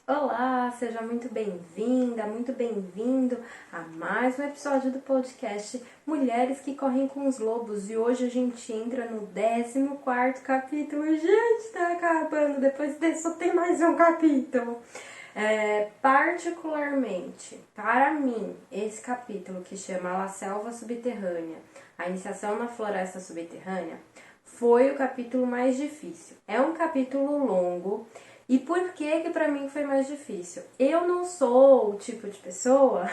Olá, seja muito bem-vinda, muito bem-vindo a mais um episódio do podcast Mulheres que Correm com os Lobos. E hoje a gente entra no 14º capítulo. Gente, tá acabando, depois desse só tem mais um capítulo. Particularmente, para mim, esse capítulo que chama La Selva Subterrânea, a iniciação na floresta subterrânea, foi o capítulo mais difícil. É um capítulo longo. E por que pra mim foi mais difícil? Eu não sou o tipo de pessoa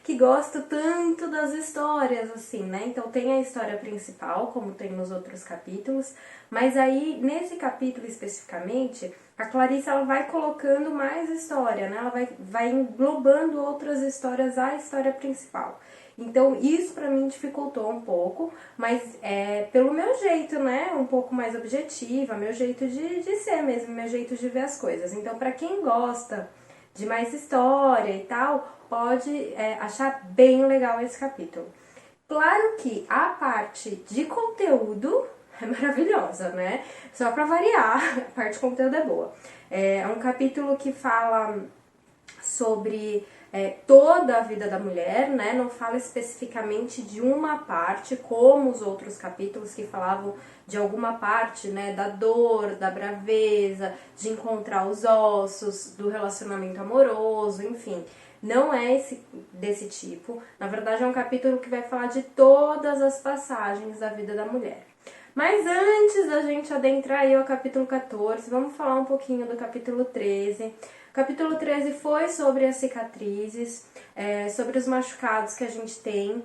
que gosta tanto das histórias, assim, né? Então tem a história principal, como tem nos outros capítulos, mas aí, nesse capítulo especificamente, a Clarice ela vai colocando mais história, né? Ela vai englobando outras histórias à história principal. Então isso pra mim dificultou um pouco, mas pelo meu jeito, né, um pouco mais objetiva, meu jeito de ser mesmo, meu jeito de ver as coisas. Então pra quem gosta de mais história e tal, pode achar bem legal esse capítulo. Claro que a parte de conteúdo é maravilhosa, né? Só pra variar, a parte de conteúdo é boa. É um capítulo que fala sobre toda a vida da mulher, né? Não fala especificamente de uma parte, como os outros capítulos que falavam de alguma parte, né? Da dor, da braveza, de encontrar os ossos, do relacionamento amoroso, enfim. Não é desse tipo. Na verdade, é um capítulo que vai falar de todas as passagens da vida da mulher. Mas antes da gente adentrar aí ao capítulo 14, vamos falar um pouquinho do capítulo 13. O capítulo 13 foi sobre as cicatrizes, sobre os machucados que a gente tem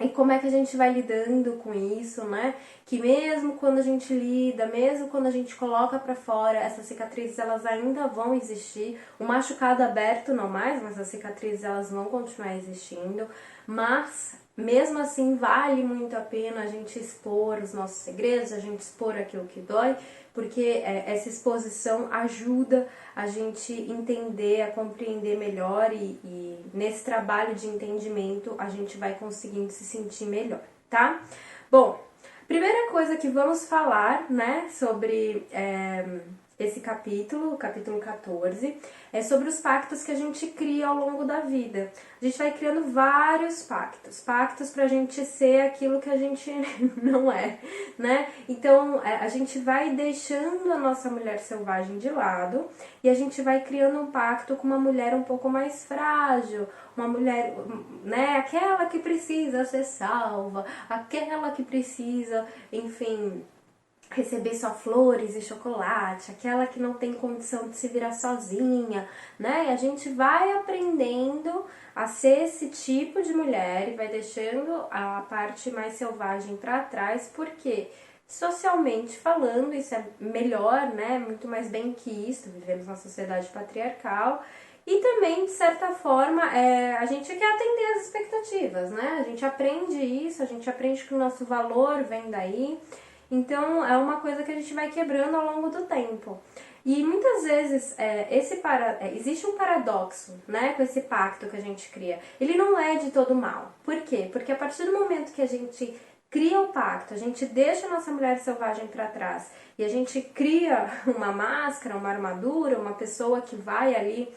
e como é que a gente vai lidando com isso, né? Que mesmo quando a gente lida, mesmo quando a gente coloca pra fora, essas cicatrizes elas ainda vão existir. O machucado aberto não mais, mas as cicatrizes elas vão continuar existindo. Mas mesmo assim vale muito a pena a gente expor os nossos segredos, a gente expor aquilo que dói, porque essa exposição ajuda a gente entender, a compreender melhor e nesse trabalho de entendimento a gente vai conseguindo se sentir melhor, tá? Bom, primeira coisa que vamos falar, né, sobre esse capítulo, o capítulo 14, é sobre os pactos que a gente cria ao longo da vida. A gente vai criando vários pactos pra gente ser aquilo que a gente não é, né? Então, a gente vai deixando a nossa mulher selvagem de lado e a gente vai criando um pacto com uma mulher um pouco mais frágil, uma mulher, né, aquela que precisa ser salva, aquela que precisa, enfim, receber só flores e chocolate, aquela que não tem condição de se virar sozinha, né? E a gente vai aprendendo a ser esse tipo de mulher e vai deixando a parte mais selvagem para trás, porque socialmente falando, isso é melhor, né? Muito mais bem que isso, vivemos numa sociedade patriarcal. E também, de certa forma, a gente quer atender as expectativas, né? A gente aprende isso, a gente aprende que o nosso valor vem daí. Então, é uma coisa que a gente vai quebrando ao longo do tempo. E muitas vezes existe um paradoxo, né, com esse pacto que a gente cria. Ele não é de todo mal. Por quê? Porque a partir do momento que a gente cria o pacto, a gente deixa a nossa mulher selvagem para trás e a gente cria uma máscara, uma armadura, uma pessoa que vai ali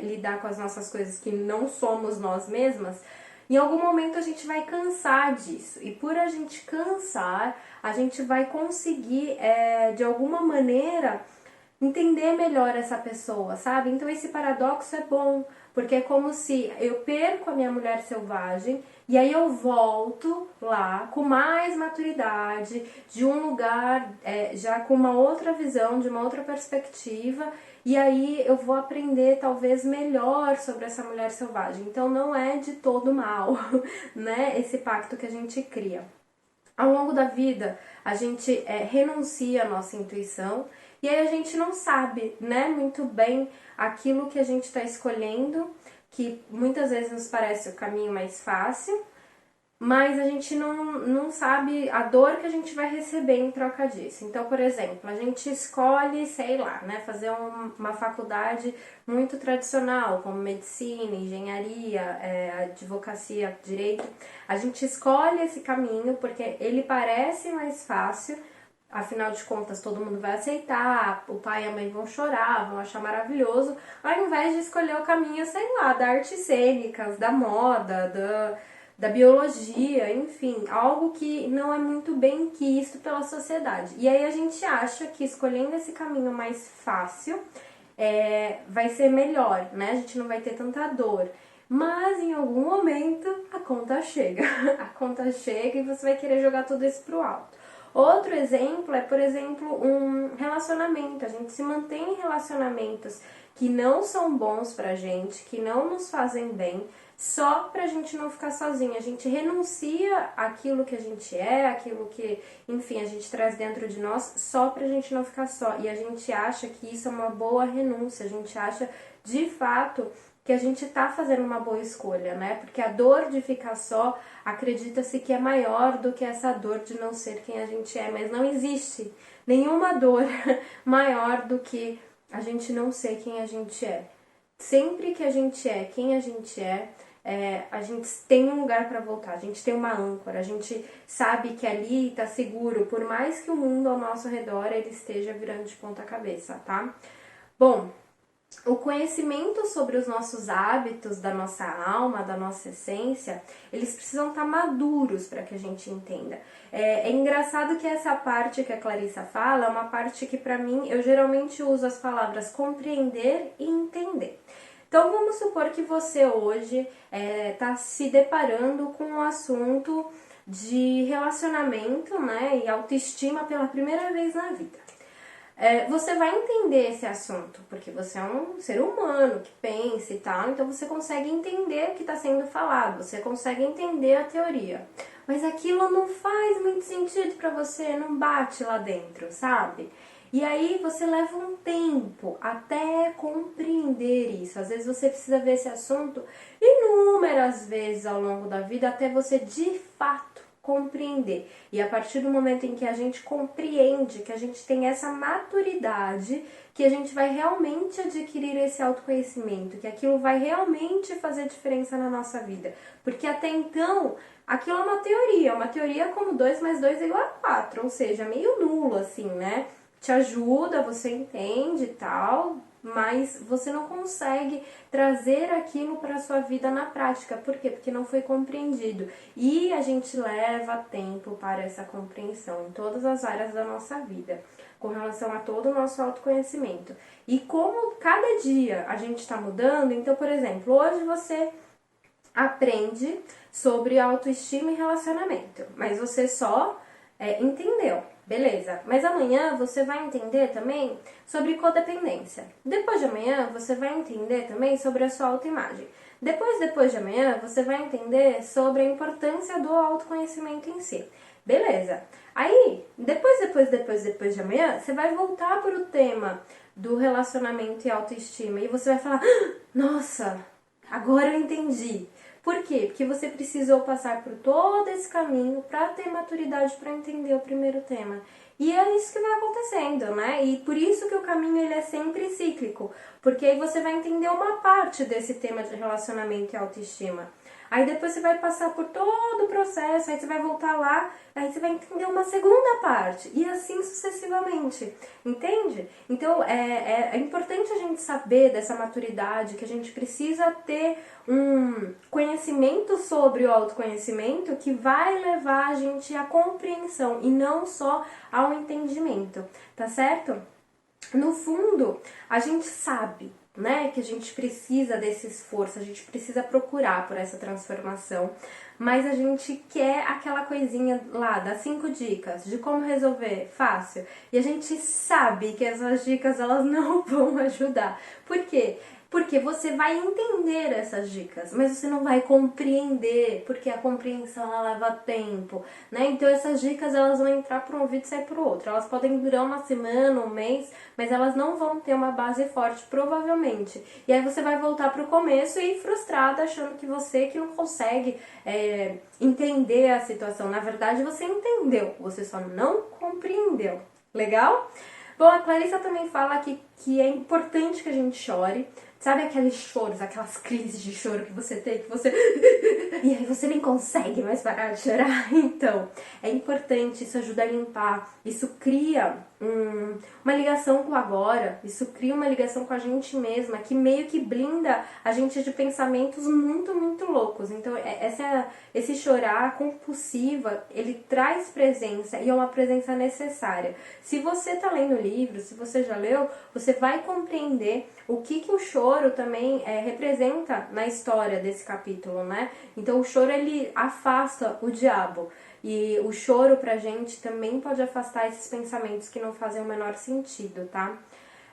lidar com as nossas coisas que não somos nós mesmas, em algum momento a gente vai cansar disso. E por a gente cansar, a gente vai conseguir, de alguma maneira, entender melhor essa pessoa, sabe? Então esse paradoxo é bom, porque é como se eu perco a minha mulher selvagem e aí eu volto lá com mais maturidade, de um lugar já com uma outra visão, de uma outra perspectiva, e aí eu vou aprender talvez melhor sobre essa mulher selvagem. Então não é de todo mal, né? Esse pacto que a gente cria. Ao longo da vida, a gente renuncia à nossa intuição e aí a gente não sabe, né, muito bem aquilo que a gente está escolhendo, que muitas vezes nos parece o caminho mais fácil, mas a gente não sabe a dor que a gente vai receber em troca disso. Então, por exemplo, a gente escolhe, sei lá, né, fazer uma faculdade muito tradicional, como medicina, engenharia, advocacia, direito. A gente escolhe esse caminho porque ele parece mais fácil afinal de contas todo mundo vai aceitar, o pai e a mãe vão chorar, vão achar maravilhoso, ao invés de escolher o caminho, sei lá, da artes cênicas, da moda, da biologia, enfim, algo que não é muito bem quisto pela sociedade. E aí a gente acha que escolhendo esse caminho mais fácil vai ser melhor, né? A gente não vai ter tanta dor. Mas em algum momento a conta chega. A conta chega e você vai querer jogar tudo isso pro alto. Outro exemplo é, por exemplo, um relacionamento. A gente se mantém em relacionamentos que não são bons pra gente, que não nos fazem bem, só pra gente não ficar sozinha. A gente renuncia àquilo que a gente aquilo que, enfim, a gente traz dentro de nós, só pra gente não ficar só. E a gente acha que isso é uma boa renúncia, a gente acha, de fato, que a gente tá fazendo uma boa escolha, né? Porque a dor de ficar só, acredita-se que é maior do que essa dor de não ser quem a gente é, mas não existe nenhuma dor maior do que a gente não ser quem a gente é. Sempre que a gente é quem a gente a gente tem um lugar para voltar, a gente tem uma âncora, a gente sabe que ali tá seguro, por mais que o mundo ao nosso redor ele esteja virando de ponta cabeça, tá? Bom, o conhecimento sobre os nossos hábitos, da nossa alma, da nossa essência, eles precisam estar maduros para que a gente entenda. É engraçado que essa parte que a Clarissa fala é uma parte que, para mim, eu geralmente uso as palavras compreender e entender. Então, vamos supor que você hoje está se deparando com um assunto de relacionamento, né, e autoestima pela primeira vez na vida. Você vai entender esse assunto, porque você é um ser humano que pensa e tal, então você consegue entender o que está sendo falado, você consegue entender a teoria. Mas aquilo não faz muito sentido para você, não bate lá dentro, sabe? E aí você leva um tempo até compreender isso. Às vezes você precisa ver esse assunto inúmeras vezes ao longo da vida até você de fato compreender. E a partir do momento em que a gente compreende, que a gente tem essa maturidade, que a gente vai realmente adquirir esse autoconhecimento, que aquilo vai realmente fazer diferença na nossa vida. Porque até então, aquilo é uma teoria como 2 mais 2 é igual a 4, ou seja, meio nulo assim, né? Te ajuda, você entende e tal, mas você não consegue trazer aquilo para a sua vida na prática. Por quê? Porque não foi compreendido. E a gente leva tempo para essa compreensão em todas as áreas da nossa vida, com relação a todo o nosso autoconhecimento. E como cada dia a gente está mudando, então, por exemplo, hoje você aprende sobre autoestima e relacionamento, mas você só entendeu. Beleza, mas amanhã você vai entender também sobre codependência. Depois de amanhã você vai entender também sobre a sua autoimagem. Depois de amanhã você vai entender sobre a importância do autoconhecimento em si. Beleza. Aí, depois de amanhã, você vai voltar para o tema do relacionamento e autoestima e você vai falar: nossa, agora eu entendi. Por quê? Porque você precisou passar por todo esse caminho para ter maturidade para entender o primeiro tema. E é isso que vai acontecendo, né? E por isso que o caminho ele é sempre cíclico, porque aí você vai entender uma parte desse tema de relacionamento e autoestima. Aí depois você vai passar por todo o processo, aí você vai voltar lá, aí você vai entender uma segunda parte, e assim sucessivamente, entende? Então é importante a gente saber dessa maturidade, que a gente precisa ter um conhecimento sobre o autoconhecimento que vai levar a gente à compreensão e não só ao entendimento, tá certo? No fundo, a gente sabe, né, que a gente precisa desse esforço, a gente precisa procurar por essa transformação, mas a gente quer aquela coisinha lá das 5 dicas de como resolver fácil, e a gente sabe que essas dicas elas não vão ajudar. Por quê? Porque você vai entender essas dicas, mas você não vai compreender, porque a compreensão ela leva tempo, né? Então essas dicas elas vão entrar por um ouvido e sair por outro. Elas podem durar uma semana, um mês, mas elas não vão ter uma base forte, provavelmente. E aí você vai voltar pro começo e ir frustrada, achando que você que não consegue entender a situação. Na verdade, você entendeu, você só não compreendeu. Legal? Bom, a Clarissa também fala que que é importante que a gente chore. Sabe aqueles choros, aquelas crises de choro que você tem, que você... e aí você nem consegue mais parar de chorar? Então, é importante, isso ajuda a limpar, isso cria uma ligação com o agora, isso cria uma ligação com a gente mesma, que meio que blinda a gente de pensamentos muito, muito loucos. Então, esse chorar compulsiva, ele traz presença, e é uma presença necessária. Se você tá lendo o livro, se você já leu, você vai compreender o que o choro também representa na história desse capítulo, né? Então o choro, ele afasta o diabo. E o choro pra gente também pode afastar esses pensamentos que não fazem o menor sentido, tá?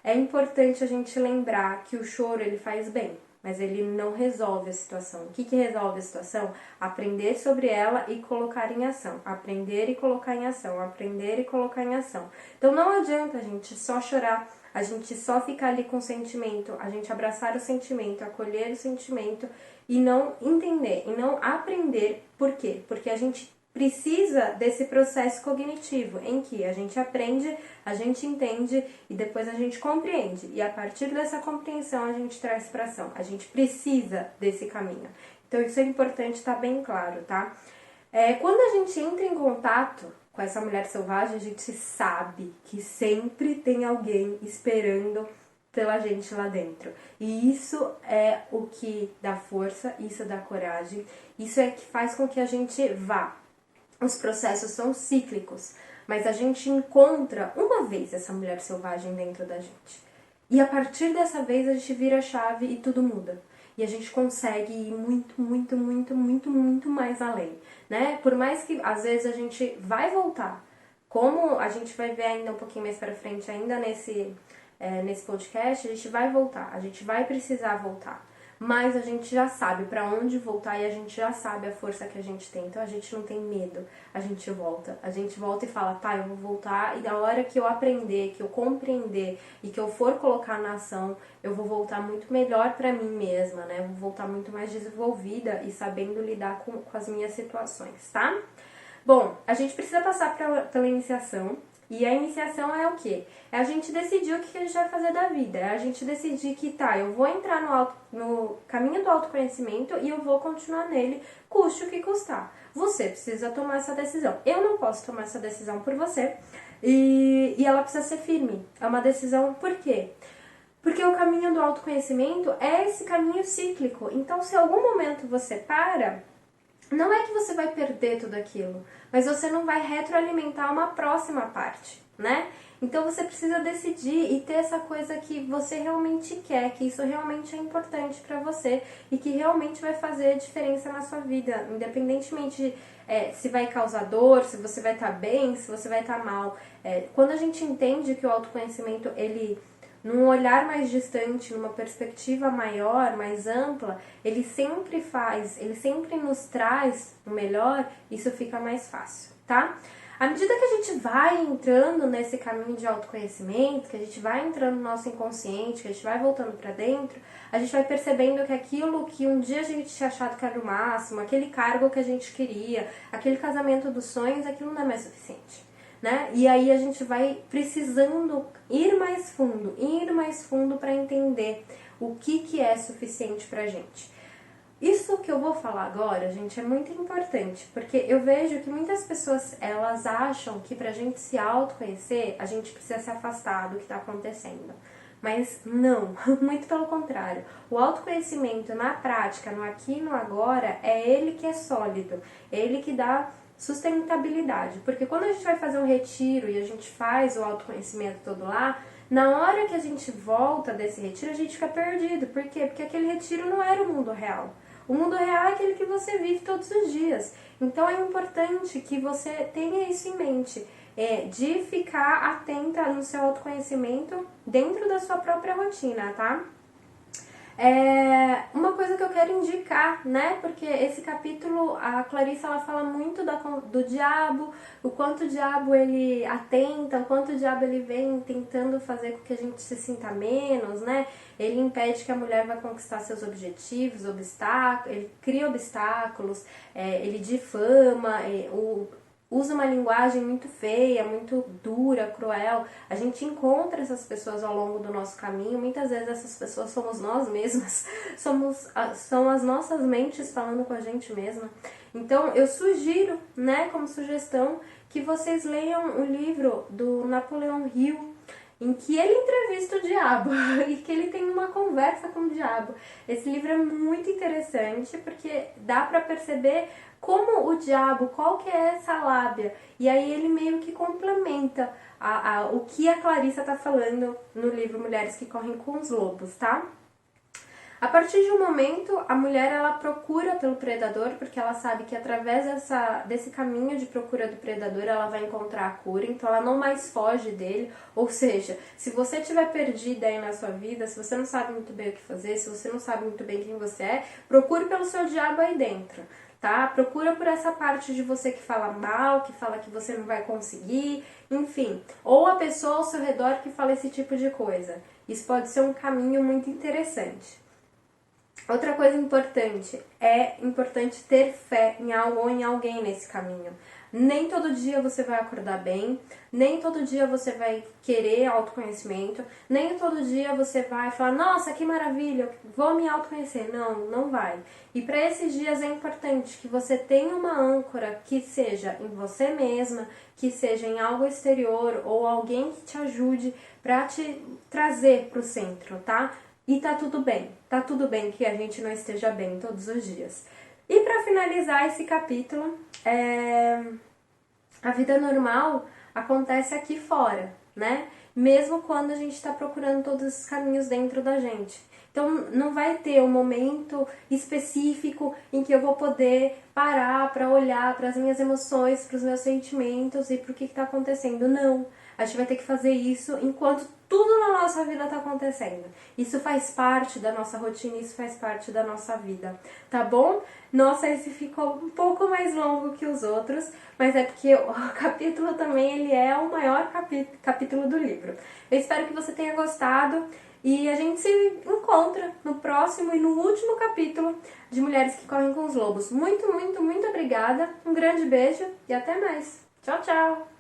É importante a gente lembrar que o choro, ele faz bem, mas ele não resolve a situação. O que resolve a situação? Aprender sobre ela e colocar em ação. Aprender e colocar em ação. Aprender e colocar em ação. Então não adianta a gente só chorar, a gente só ficar ali com o sentimento, a gente abraçar o sentimento, acolher o sentimento e não entender, e não aprender. Por quê? Porque a gente precisa desse processo cognitivo em que a gente aprende, a gente entende e depois a gente compreende. E a partir dessa compreensão a gente traz para ação. A gente precisa desse caminho. Então isso é importante estar bem claro, tá? Quando a gente entra em contato com essa mulher selvagem, a gente sabe que sempre tem alguém esperando pela gente lá dentro. E isso é o que dá força, isso dá coragem, isso é que faz com que a gente vá. Os processos são cíclicos, mas a gente encontra uma vez essa mulher selvagem dentro da gente. E a partir dessa vez a gente vira a chave e tudo muda. E a gente consegue ir muito, muito, muito, muito, muito mais além, né? Por mais que às vezes a gente vai voltar, como a gente vai ver ainda um pouquinho mais pra frente, ainda nesse podcast, a gente vai voltar, a gente vai precisar voltar. Mas a gente já sabe pra onde voltar e a gente já sabe a força que a gente tem. Então a gente não tem medo, a gente volta. A gente volta e fala, tá, eu vou voltar e da hora que eu aprender, que eu compreender e que eu for colocar na ação, eu vou voltar muito melhor pra mim mesma, né? Eu vou voltar muito mais desenvolvida e sabendo lidar com as minhas situações, tá? Bom, a gente precisa passar pela iniciação. E a iniciação é o quê? É a gente decidir o que a gente vai fazer da vida. É a gente decidir que, tá, eu vou entrar no caminho do autoconhecimento e eu vou continuar nele, custe o que custar. Você precisa tomar essa decisão. Eu não posso tomar essa decisão por você. E ela precisa ser firme. É uma decisão, por quê? Porque o caminho do autoconhecimento é esse caminho cíclico. Então, se em algum momento você para, não é que você vai perder tudo aquilo, mas você não vai retroalimentar uma próxima parte, né? Então você precisa decidir e ter essa coisa que você realmente quer, que isso realmente é importante pra você e que realmente vai fazer diferença na sua vida, independentemente se vai causar dor, se você vai estar bem, se você vai estar mal. Quando a gente entende que o autoconhecimento, ele, num olhar mais distante, numa perspectiva maior, mais ampla, ele sempre nos traz o melhor, isso fica mais fácil, tá? À medida que a gente vai entrando nesse caminho de autoconhecimento, que a gente vai entrando no nosso inconsciente, que a gente vai voltando pra dentro, a gente vai percebendo que aquilo que um dia a gente tinha achado que era o máximo, aquele cargo que a gente queria, aquele casamento dos sonhos, aquilo não é mais suficiente, né? E aí a gente vai precisando ir mais fundo para entender o que é suficiente pra gente. Isso que eu vou falar agora, gente, é muito importante, porque eu vejo que muitas pessoas, elas acham que pra gente se autoconhecer, a gente precisa se afastar do que tá acontecendo. Mas não, muito pelo contrário. O autoconhecimento na prática, no aqui e no agora, é ele que é sólido, é ele que dá sustentabilidade. Porque quando a gente vai fazer um retiro e a gente faz o autoconhecimento todo lá, na hora que a gente volta desse retiro, a gente fica perdido. Por quê? Porque aquele retiro não era o mundo real. O mundo real é aquele que você vive todos os dias. Então é importante que você tenha isso em mente, de ficar atenta no seu autoconhecimento dentro da sua própria rotina, tá? Uma coisa que eu quero indicar, né? Porque esse capítulo, a Clarissa, ela fala muito do diabo, o quanto o diabo ele atenta, o quanto o diabo ele vem tentando fazer com que a gente se sinta menos, né? Ele impede que a mulher vá conquistar seus objetivos, ele cria obstáculos, ele difama, usa uma linguagem muito feia, muito dura, cruel. A gente encontra essas pessoas ao longo do nosso caminho. Muitas vezes essas pessoas somos nós mesmas, são as nossas mentes falando com a gente mesma. Então eu sugiro, né, como sugestão, que vocês leiam o livro do Napoleão Hill, em que ele entrevista o diabo e que ele tem uma conversa com o diabo. Esse livro é muito interessante porque dá pra perceber como o diabo, qual que é essa lábia. E aí ele meio que complementa o que a Clarissa tá falando no livro Mulheres que Correm com os Lobos, tá? A partir de um momento, a mulher ela procura pelo predador, porque ela sabe que através desse caminho de procura do predador, ela vai encontrar a cura, então ela não mais foge dele. Ou seja, se você estiver perdida aí na sua vida, se você não sabe muito bem o que fazer, se você não sabe muito bem quem você é, procure pelo seu diabo aí dentro, tá? Procura por essa parte de você que fala mal, que fala que você não vai conseguir, enfim. Ou a pessoa ao seu redor que fala esse tipo de coisa. Isso pode ser um caminho muito interessante. Outra coisa importante, é importante ter fé em algo ou em alguém nesse caminho. Nem todo dia você vai acordar bem, nem todo dia você vai querer autoconhecimento, nem todo dia você vai falar, nossa, que maravilha, vou me autoconhecer. Não, não vai. E para esses dias é importante que você tenha uma âncora que seja em você mesma, que seja em algo exterior ou alguém que te ajude para te trazer para o centro, tá? E tá tudo bem que a gente não esteja bem todos os dias. E para finalizar esse capítulo, a vida normal acontece aqui fora, né? Mesmo quando a gente está procurando todos esses caminhos dentro da gente. Então não vai ter um momento específico em que eu vou poder parar para olhar para as minhas emoções, para os meus sentimentos e para o que está acontecendo. Não. A gente vai ter que fazer isso enquanto tudo na nossa vida está acontecendo. Isso faz parte da nossa rotina, isso faz parte da nossa vida, tá bom? Nossa, esse ficou um pouco mais longo que os outros, mas é porque o capítulo também ele é o maior capítulo do livro. Eu espero que você tenha gostado e a gente se encontra no próximo e no último capítulo de Mulheres que Correm com os Lobos. Muito, muito, muito obrigada, um grande beijo e até mais. Tchau, tchau!